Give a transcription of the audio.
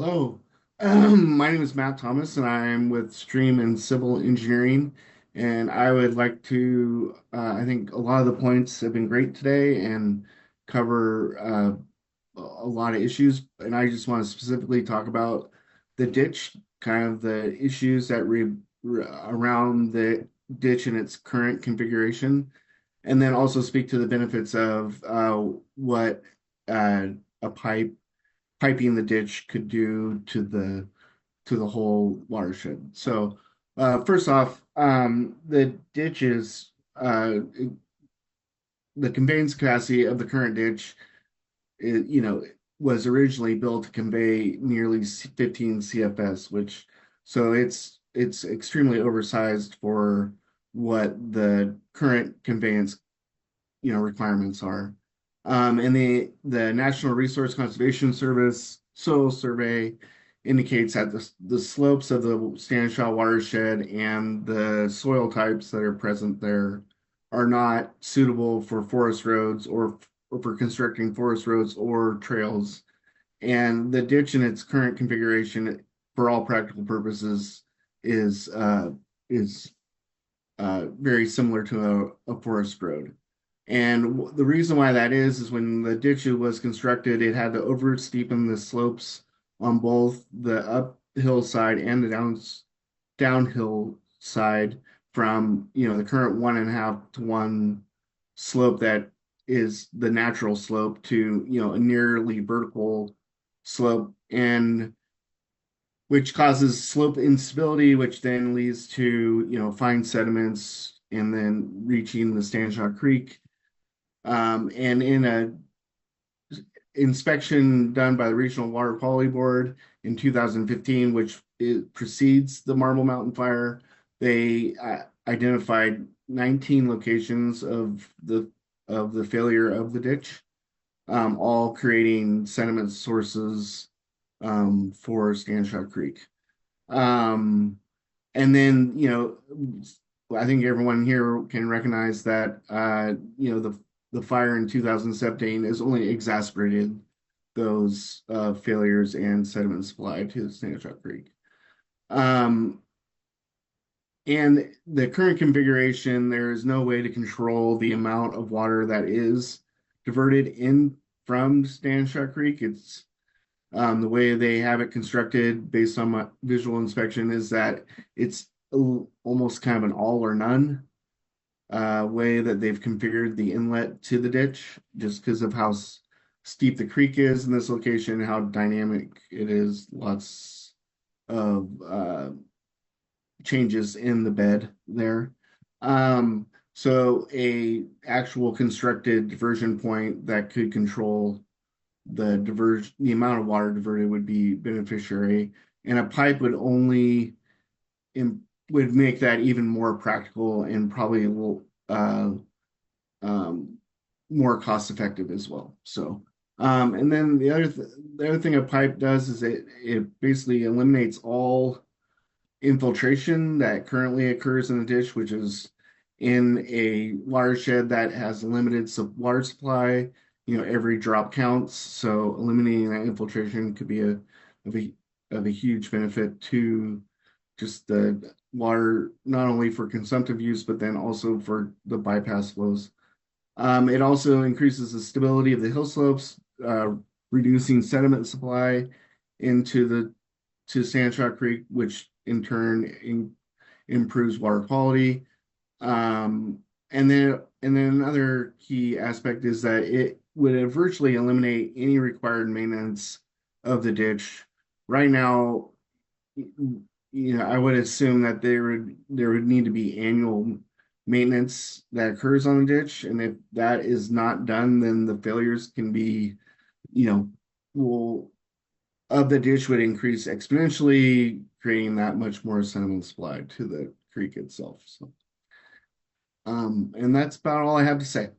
Hello. My name is Matt Thomas, and I'm with Stream and Civil Engineering. And I would like to, I think a lot of the points have been great today and cover a lot of issues. And I just want to specifically talk about the ditch, kind of the issues that around the ditch in its current configuration, and then also speak to the benefits of what a piping the ditch could do to the whole watershed. So, first off, the ditch is the conveyance capacity of the current ditch. Was originally built to convey nearly 15 CFS, which so it's extremely oversized for what the current conveyance requirements are. And the National Resource Conservation Service soil survey indicates that the slopes of the Stanshaw watershed and the soil types that are present there are not suitable for forest roads or for constructing forest roads or trails. And the ditch in its current configuration, for all practical purposes, is uh, is very similar to a forest road. And the reason why that is when the ditch was constructed, it had to over steepen the slopes on both the uphill side and the downhill side from, the current 1.5 to 1 slope that is the natural slope to, a nearly vertical slope. And which causes slope instability, which then leads to, fine sediments and then reaching the Stanshaw Creek. And in a inspection done by the Regional Water Quality Board in 2015, which precedes the Marble Mountain fire, they identified 19 locations of the failure of the ditch, all creating sediment sources for Stanshaw Creek. Um, and then, I think everyone here can recognize that, the fire in 2017 has only exacerbated those failures and sediment supply to the Stanshaw Creek. Um, and the current configuration, there is no way to control the amount of water that is diverted in from Stanshaw Creek. It's the way they have it constructed based on my visual inspection is that it's almost kind of an all or none way that they've configured the inlet to the ditch, just because of how steep the creek is in this location, how dynamic it is. Lots of changes in the bed there. So a actual constructed diversion point that could control the amount of water diverted would be beneficiary, and a pipe would only would make that even more practical and probably will um, more cost effective as well. So, and then the other thing a pipe does is it basically eliminates all infiltration that currently occurs in the ditch, which is in a watershed that has limited water supply. Every drop counts, so eliminating that infiltration could be of a of a huge benefit to just the water, not only for consumptive use, but then also for the bypass flows. It also increases the stability of the hill slopes, reducing sediment supply into the to Sandshaw Creek, which in turn improves water quality. And then another key aspect is that it would virtually eliminate any required maintenance of the ditch. Right now, I would assume that there would need to be annual maintenance that occurs on the ditch, and if that is not done, then the failures can be, you know, will of the ditch would increase exponentially, creating that much more sediment supply to the creek itself. So, and that's about all I have to say.